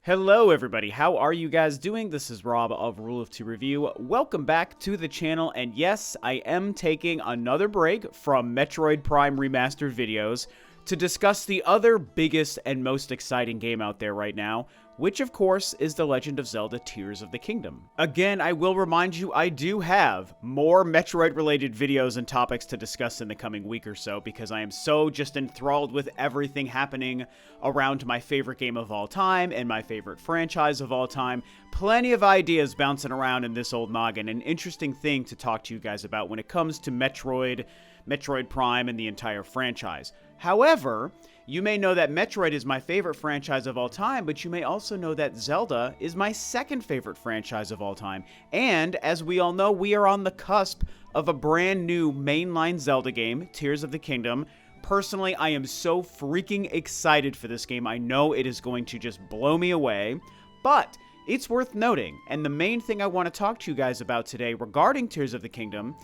Hello everybody, how are you guys doing? This is Rob of Rule of Two Review. Welcome back to the channel, and yes, I am taking another break from Metroid Prime Remastered videos to discuss the other biggest and most exciting game out there right now, which of course is The Legend of Zelda Tears of the Kingdom. Again, I will remind you I do have more Metroid related videos and topics to discuss in the coming week or so because I am so just enthralled with everything happening around my favorite game of all time and my favorite franchise of all time. Plenty of ideas bouncing around in this old noggin, an interesting thing to talk to you guys about when it comes to Metroid Prime, and the entire franchise. However, you may know that Metroid is my favorite franchise of all time, but you may also know that Zelda is my second favorite franchise of all time. And as we all know, we are on the cusp of a brand new mainline Zelda game, Tears of the Kingdom. Personally, I am so freaking excited for this game. I know it is going to just blow me away, but it's worth noting, and the main thing I want to talk to you guys about today regarding Tears of the Kingdom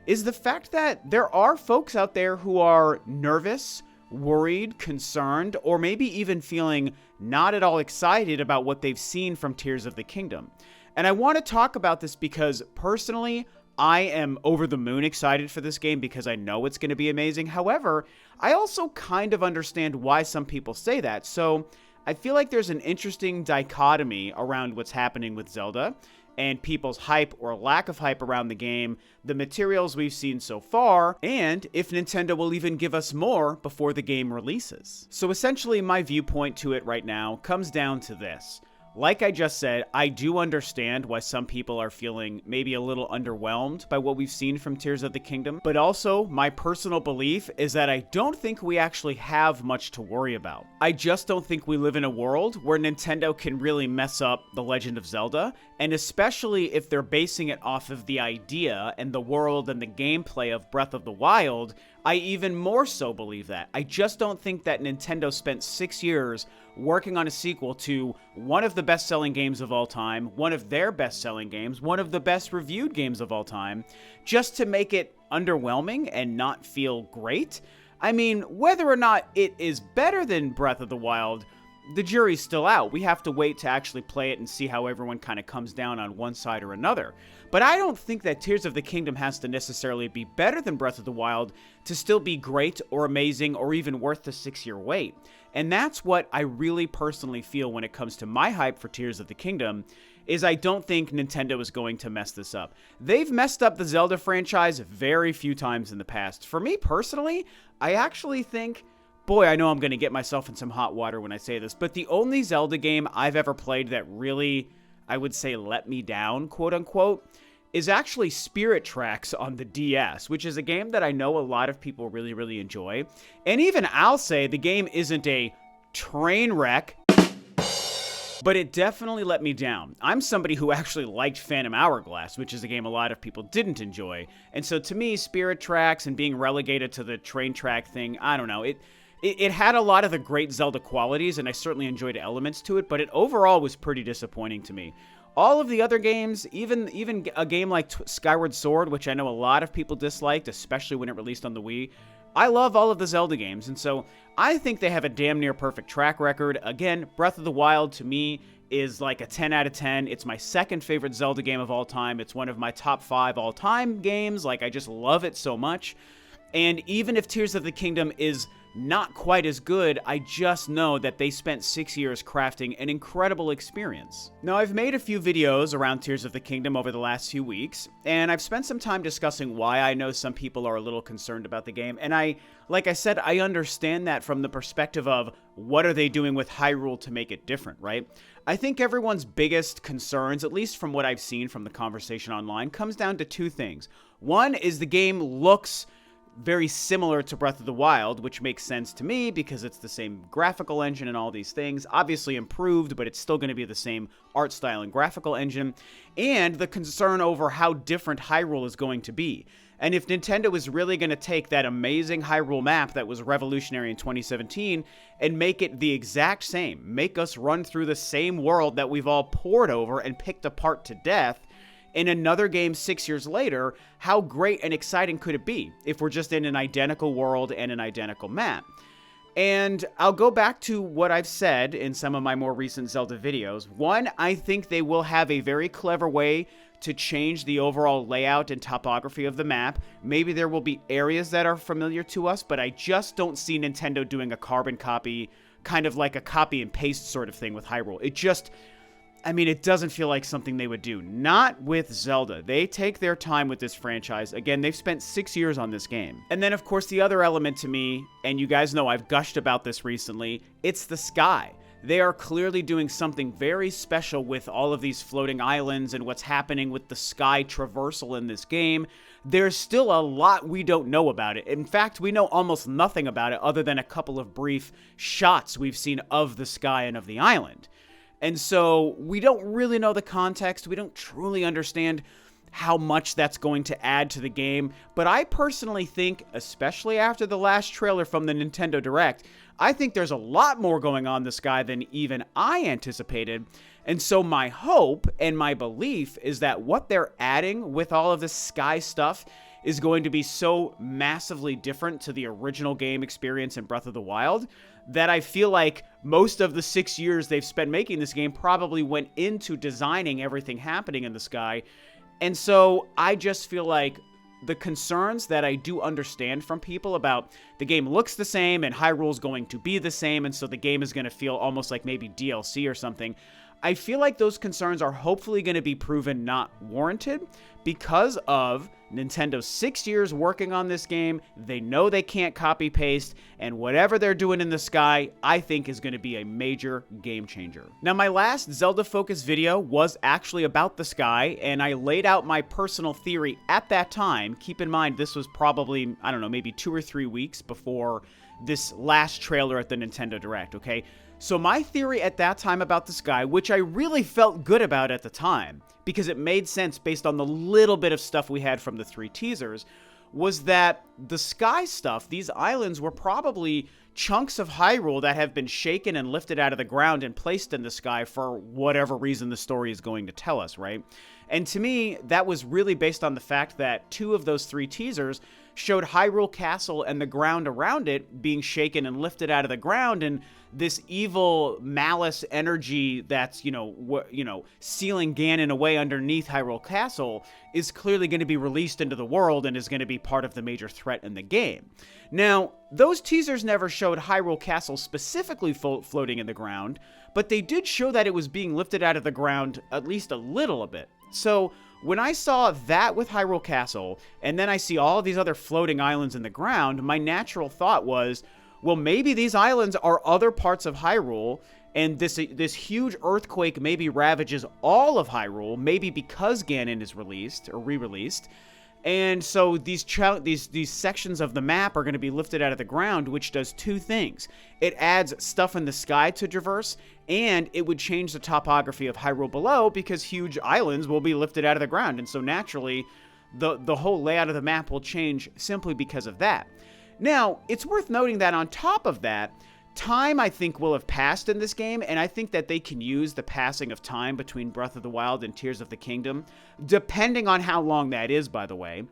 is the fact that there are folks out there who are nervous, worried, concerned, or maybe even feeling not at all excited about what they've seen from Tears of the Kingdom. And I want to talk about this because personally, I am over the moon excited for this game because I know it's going to be amazing. However, I also kind of understand why some people say that. So I feel like there's an interesting dichotomy around what's happening with Zelda and people's hype or lack of hype around the game, the materials we've seen so far, and if Nintendo will even give us more before the game releases. So essentially, my viewpoint to it right now comes down to this. Like I just said, I do understand why some people are feeling maybe a little underwhelmed by what we've seen from Tears of the Kingdom, but also my personal belief is that I don't think we actually have much to worry about. I just don't think we live in a world where Nintendo can really mess up The Legend of Zelda, and especially if they're basing it off of the idea and the world and the gameplay of Breath of the Wild, I even more so believe that. I just don't think that Nintendo spent 6 years working on a sequel to one of the best-selling games of all time, one of their best-selling games, one of the best-reviewed games of all time, just to make it underwhelming and not feel great. I mean, whether or not it is better than Breath of the Wild, the jury's still out. We have to wait to actually play it and see how everyone kind of comes down on one side or another. But I don't think that Tears of the Kingdom has to necessarily be better than Breath of the Wild to still be great or amazing or even worth the 6-year wait. And that's what I really personally feel when it comes to my hype for Tears of the Kingdom, is I don't think Nintendo is going to mess this up. They've messed up the Zelda franchise very few times in the past. For me personally, I actually think, boy, I know I'm going to get myself in some hot water when I say this, but the only Zelda game I've ever played that really, I would say, let me down, quote unquote, is actually Spirit Tracks on the DS, which is a game that I know a lot of people really, really enjoy. And even I'll say the game isn't a train wreck, but it definitely let me down. I'm somebody who actually liked Phantom Hourglass, which is a game a lot of people didn't enjoy. And so to me, Spirit Tracks and being relegated to the train track thing, I don't know, it had a lot of the great Zelda qualities, and I certainly enjoyed elements to it, but it overall was pretty disappointing to me. All of the other games, even a game like Skyward Sword, which I know a lot of people disliked, especially when it released on the Wii, I love all of the Zelda games, and so I think they have a damn near perfect track record. Again, Breath of the Wild, to me, is like a 10 out of 10. It's my second favorite Zelda game of all time. It's one of my top 5 all-time games. Like, I just love it so much. And even if Tears of the Kingdom is not quite as good, I just know that they spent 6 years crafting an incredible experience. Now, I've made a few videos around Tears of the Kingdom over the last few weeks, and I've spent some time discussing why I know some people are a little concerned about the game, and like I said, I understand that from the perspective of what are they doing with Hyrule to make it different, right? I think everyone's biggest concerns, at least from what I've seen from the conversation online, comes down to two things. One is the game looks very similar to Breath of the Wild, which makes sense to me because it's the same graphical engine and all these things. Obviously improved, but it's still going to be the same art style and graphical engine. And the concern over how different Hyrule is going to be. And if Nintendo is really going to take that amazing Hyrule map that was revolutionary in 2017 and make it the exact same, make us run through the same world that we've all pored over and picked apart to death, in another game 6 years later, how great and exciting could it be if we're just in an identical world and an identical map? And I'll go back to what I've said in some of my more recent Zelda videos. One, I think they will have a very clever way to change the overall layout and topography of the map. Maybe there will be areas that are familiar to us, but I just don't see Nintendo doing a carbon copy, kind of like a copy and paste sort of thing with Hyrule. It doesn't feel like something they would do. Not with Zelda. They take their time with this franchise. Again, they've spent 6 years on this game. And then, of course, the other element to me, and you guys know I've gushed about this recently, it's the sky. They are clearly doing something very special with all of these floating islands and what's happening with the sky traversal in this game. There's still a lot we don't know about it. In fact, we know almost nothing about it other than a couple of brief shots we've seen of the sky and of the island. And so we don't really know the context. We don't truly understand how much that's going to add to the game. But I personally think, especially after the last trailer from the Nintendo Direct, I think there's a lot more going on in the sky than even I anticipated. And so my hope and my belief is that what they're adding with all of this sky stuff is going to be so massively different to the original game experience in Breath of the Wild that I feel like most of the 6 years they've spent making this game probably went into designing everything happening in the sky. And so I just feel like the concerns that I do understand from people about the game looks the same and Hyrule's going to be the same, and so the game is going to feel almost like maybe DLC or something. I feel like those concerns are hopefully going to be proven not warranted because of Nintendo's 6 years working on this game. They know they can't copy paste, and whatever they're doing in the sky, I think is going to be a major game changer. Now, my last Zelda focused video was actually about the sky, and I laid out my personal theory at that time. Keep in mind, this was probably, I don't know, maybe 2 or 3 weeks before this last trailer at the Nintendo Direct, okay? So my theory at that time about the sky, which I really felt good about at the time, because it made sense based on the little bit of stuff we had from the 3 teasers, was that the sky stuff, these islands were probably chunks of Hyrule that have been shaken and lifted out of the ground and placed in the sky for whatever reason the story is going to tell us, right? And to me, that was really based on the fact that 2 of those 3 teasers showed Hyrule Castle and the ground around it being shaken and lifted out of the ground, and this evil malice energy that's, sealing Ganon away underneath Hyrule Castle is clearly going to be released into the world and is going to be part of the major threat in the game. Now, those teasers never showed Hyrule Castle specifically floating in the ground, but they did show that it was being lifted out of the ground at least a little bit. So when I saw that with Hyrule Castle, and then I see all of these other floating islands in the ground, my natural thought was, well, maybe these islands are other parts of Hyrule, and this huge earthquake maybe ravages all of Hyrule, maybe because Ganon is released or re-released. And so these sections of the map are going to be lifted out of the ground, which does 2 things. It adds stuff in the sky to traverse, and it would change the topography of Hyrule below because huge islands will be lifted out of the ground. And so naturally, the whole layout of the map will change simply because of that. Now, it's worth noting that on top of that, time, I think, will have passed in this game, and I think that they can use the passing of time between Breath of the Wild and Tears of the Kingdom, depending on how long that is, by the way,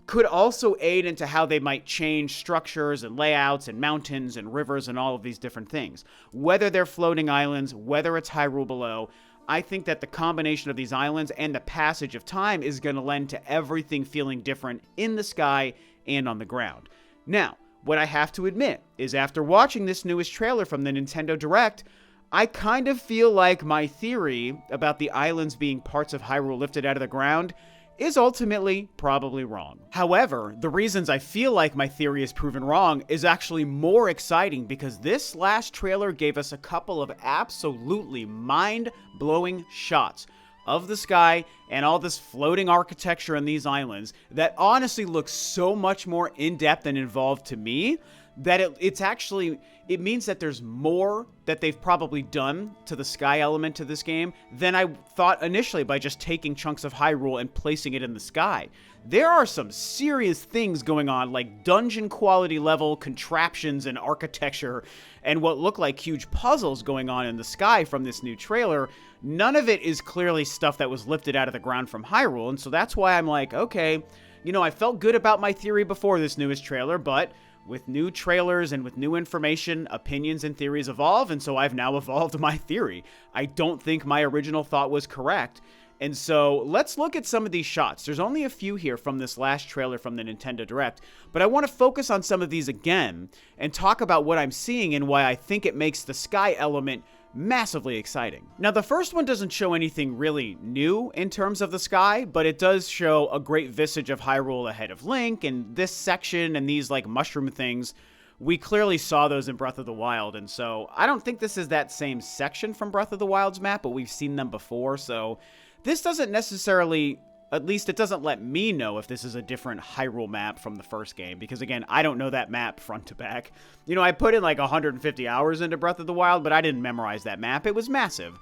could also aid into how they might change structures and layouts and mountains and rivers and all of these different things. Whether they're floating islands, whether it's Hyrule below, I think that the combination of these islands and the passage of time is going to lend to everything feeling different in the sky and on the ground. Now, what I have to admit is after watching this newest trailer from the Nintendo Direct, I kind of feel like my theory about the islands being parts of Hyrule lifted out of the ground is ultimately probably wrong. However, the reasons I feel like my theory is proven wrong is actually more exciting because this last trailer gave us a couple of absolutely mind-blowing shots of the sky and all this floating architecture in these islands that honestly looks so much more in-depth and involved to me that it means that there's more that they've probably done to the sky element to this game than I thought initially by just taking chunks of Hyrule and placing it in the sky. There are some serious things going on, like dungeon quality level contraptions and architecture and what look like huge puzzles going on in the sky from this new trailer. None of it is clearly stuff that was lifted out of the ground from Hyrule, and so that's why I'm like, okay, I felt good about my theory before this newest trailer, but with new trailers and with new information, opinions and theories evolve, and so I've now evolved my theory. I don't think my original thought was correct. And so let's look at some of these shots. There's only a few here from this last trailer from the Nintendo Direct, but I want to focus on some of these again and talk about what I'm seeing and why I think it makes the sky element massively exciting. Now, the first one doesn't show anything really new in terms of the sky, but it does show a great visage of Hyrule ahead of Link, and this section and these like mushroom things, we clearly saw those in Breath of the Wild, and so I don't think this is that same section from Breath of the Wild's map, but we've seen them before, so this doesn't necessarily, at least it doesn't let me know if this is a different Hyrule map from the first game, because again, I don't know that map front to back. You know, I put in like 150 hours into Breath of the Wild, but I didn't memorize that map. It was massive.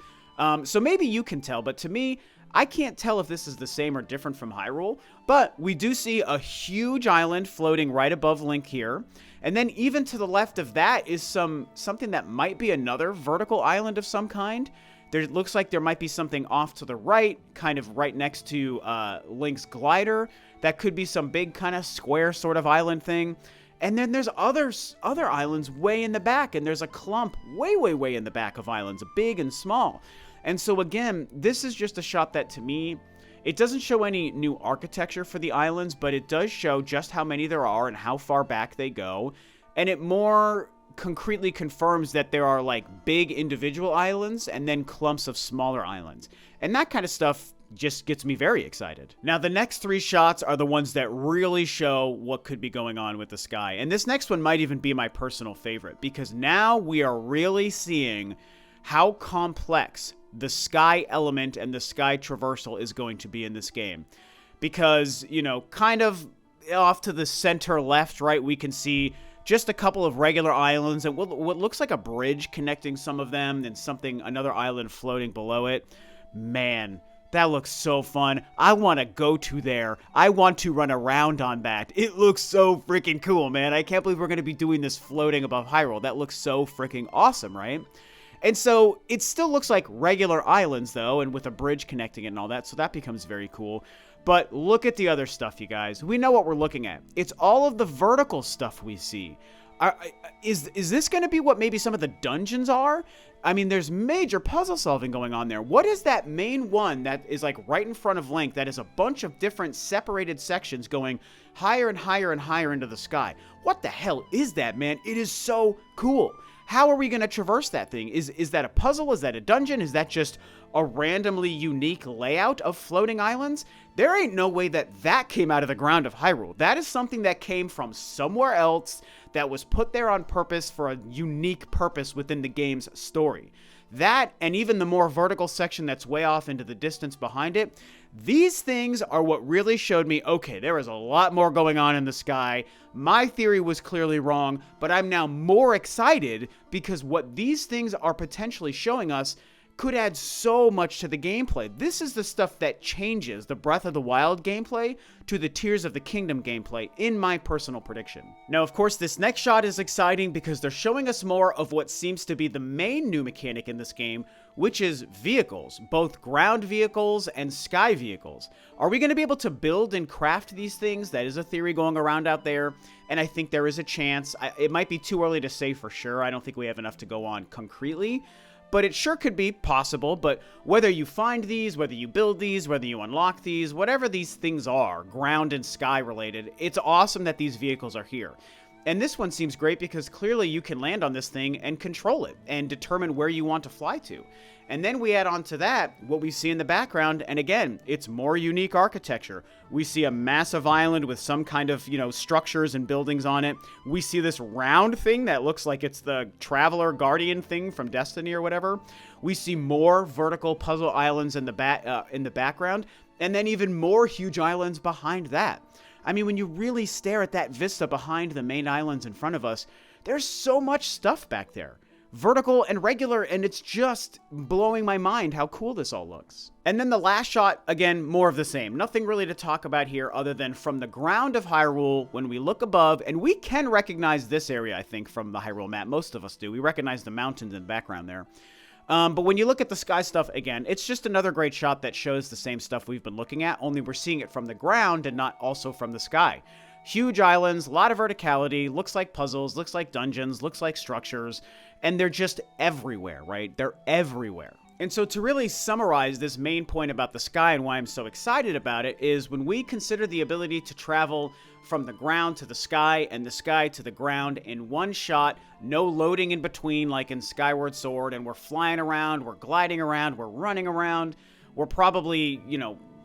So maybe you can tell, but to me, I can't tell if this is the same or different from Hyrule, but we do see a huge island floating right above Link here. And then even to the left of that is something that might be another vertical island of some kind. There looks like there might be something off to the right, kind of right next to Link's glider. That could be some big kind of square sort of island thing. And then there's other islands way in the back, and there's a clump way in the back of islands, big and small. And so again, this is just a shot that to me, it doesn't show any new architecture for the islands, but it does show just how many there are and how far back they go. And it more concretely confirms that there are like big individual islands and then clumps of smaller islands. And that kind of stuff just gets me very excited. Now, the next three shots are the ones that really show what could be going on with the sky. And this next one might even be my personal favorite, because now we are really seeing how complex the sky element and the sky traversal is going to be in this game. Because, you know, kind of off to the center left, right, we can see just a couple of regular islands and what looks like a bridge connecting some of them and another island floating below it. Man, that looks so fun. I want to go to there. I want to run around on that. It looks so freaking cool, man. I can't believe we're going to be doing this floating above Hyrule. That looks so freaking awesome, right? And so it still looks like regular islands, though, and with a bridge connecting it and all that, so that becomes very cool. But look at the other stuff, you guys. We know what we're looking at. It's all of the vertical stuff we see. Is this going to be what maybe some of the dungeons are? I mean, there's major puzzle solving going on there. What is that main one that is like right in front of Link that is a bunch of different separated sections going higher and higher and higher into the sky? What the hell is that, man? It is so cool. How are we going to traverse that thing? Is that a puzzle? Is that a dungeon? Is that just a randomly unique layout of floating islands? There ain't no way that came out of the ground of Hyrule. That is something that came from somewhere else that was put there on purpose for a unique purpose within the game's story. That, and even the more vertical section that's way off into the distance behind it, these things are what really showed me, okay, there is a lot more going on in the sky. My theory was clearly wrong, but I'm now more excited because what these things are potentially showing us could add so much to the gameplay. This is the stuff that changes the Breath of the Wild gameplay to the Tears of the Kingdom gameplay, in my personal prediction. Now, of course, this next shot is exciting because they're showing us more of what seems to be the main new mechanic in this game, which is vehicles, both ground vehicles and sky vehicles. Are we going to be able to build and craft these things? That is a theory going around out there, and I think there is a chance. It might be too early to say for sure. I don't think we have enough to go on concretely, but it sure could be possible. But whether you find these, whether you build these, whether you unlock these, whatever these things are, ground and sky related, it's awesome that these vehicles are here. And this one seems great because clearly you can land on this thing and control it and determine where you want to fly to. And then we add on to that what we see in the background, and again, it's more unique architecture. We see a massive island with some kind of, structures and buildings on it. We see this round thing that looks like it's the Traveler Guardian thing from Destiny or whatever. We see more vertical puzzle islands in the background, and then even more huge islands behind that. I mean, when you really stare at that vista behind the main islands in front of us, there's so much stuff back there. Vertical and regular, and it's just blowing my mind how cool this all looks. And then the last shot, again, more of the same. Nothing really to talk about here other than from the ground of Hyrule, when we look above, and we can recognize this area, I think, from the Hyrule map. Most of us do. We recognize the mountains in the background there. But when you look at the sky stuff, again, it's just another great shot that shows the same stuff we've been looking at, only we're seeing it from the ground and not also from the sky. Huge islands, a lot of verticality, looks like puzzles, looks like dungeons, looks like structures, and they're just everywhere, right? They're everywhere. And so to really summarize this main point about the sky and why I'm so excited about it is when we consider the ability to travel from the ground to the sky and the sky to the ground in one shot, no loading in between like in Skyward Sword, and we're flying around, we're gliding around, we're running around, we're probably,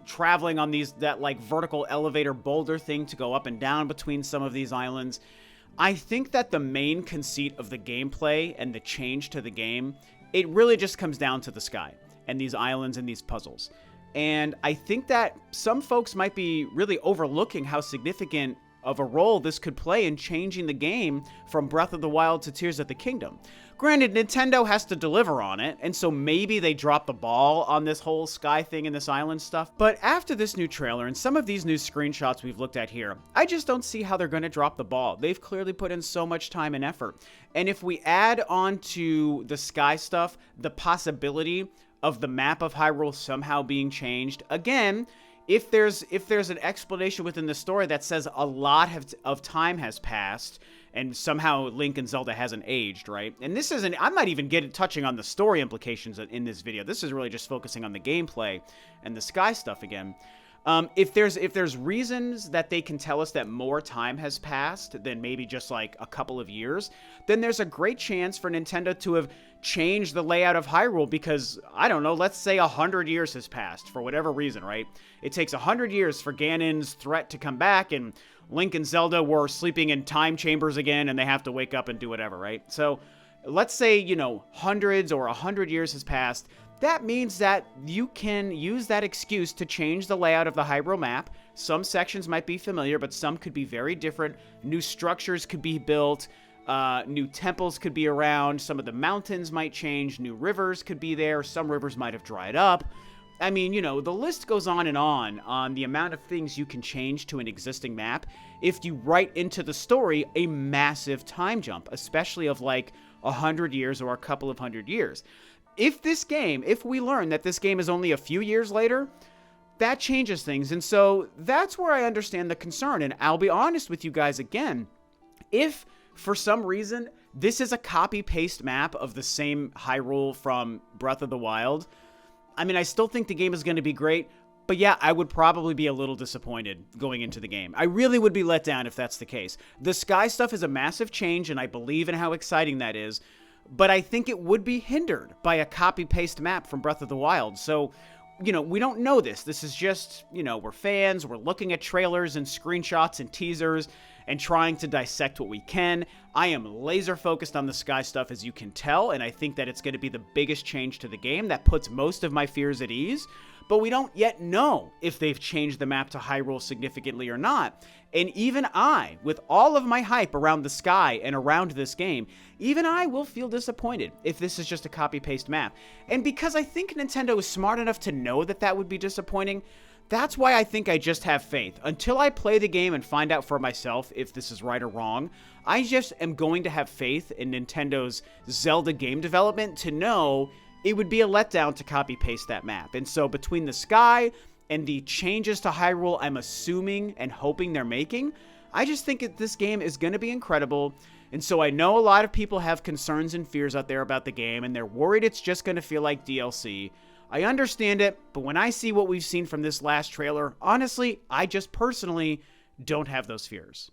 traveling on that like vertical elevator boulder thing to go up and down between some of these islands. I think that the main conceit of the gameplay and the change to the game, it really just comes down to the sky and these islands and these puzzles. And I think that some folks might be really overlooking how significant of a role this could play in changing the game from Breath of the Wild to Tears of the Kingdom. Granted, Nintendo has to deliver on it, and so maybe they dropped the ball on this whole sky thing and this island stuff. But after this new trailer and some of these new screenshots we've looked at here, I just don't see how they're going to drop the ball. They've clearly put in so much time and effort. And if we add on to the sky stuff the possibility of the map of Hyrule somehow being changed, again, if there's an explanation within the story that says a lot of time has passed and somehow Link and Zelda hasn't aged, right? And this isn't, I'm not even touching on the story implications in this video. This is really just focusing on the gameplay and the sky stuff again. If there's reasons that they can tell us that more time has passed than maybe just like a couple of years, then there's a great chance for Nintendo to have changed the layout of Hyrule because, I don't know, let's say 100 years has passed for whatever reason, right? It takes 100 years for Ganon's threat to come back, and Link and Zelda were sleeping in time chambers again, and they have to wake up and do whatever, right? So let's say, hundreds or 100 years has passed. That means that you can use that excuse to change the layout of the Hyrule map. Some sections might be familiar, but some could be very different. New structures could be built. New temples could be around. Some of the mountains might change. New rivers could be there. Some rivers might have dried up. I mean, the list goes on the amount of things you can change to an existing map if you write into the story a massive time jump, especially of like 100 years or a couple of 100 years. If we learn that this game is only a few years later, that changes things. And so that's where I understand the concern. And I'll be honest with you guys again. If for some reason this is a copy-paste map of the same Hyrule from Breath of the Wild, I mean, I still think the game is going to be great. But yeah, I would probably be a little disappointed going into the game. I really would be let down if that's the case. The sky stuff is a massive change, and I believe in how exciting that is. But I think it would be hindered by a copy-paste map from Breath of the Wild. So, we don't know this. This is just, we're fans. We're looking at trailers and screenshots and teasers and trying to dissect what we can. I am laser focused on the sky stuff, as you can tell, and I think that it's going to be the biggest change to the game that puts most of my fears at ease. But we don't yet know if they've changed the map to Hyrule significantly or not. And even I, with all of my hype around the sky and around this game, even I will feel disappointed if this is just a copy-paste map. And because I think Nintendo is smart enough to know that that would be disappointing, that's why I think I just have faith. Until I play the game and find out for myself if this is right or wrong, I just am going to have faith in Nintendo's Zelda game development to know it would be a letdown to copy-paste that map. And so between the sky and the changes to Hyrule I'm assuming and hoping they're making, I just think this game is going to be incredible. And so I know a lot of people have concerns and fears out there about the game, and they're worried it's just going to feel like DLC. I understand it, but when I see what we've seen from this last trailer, honestly, I just personally don't have those fears.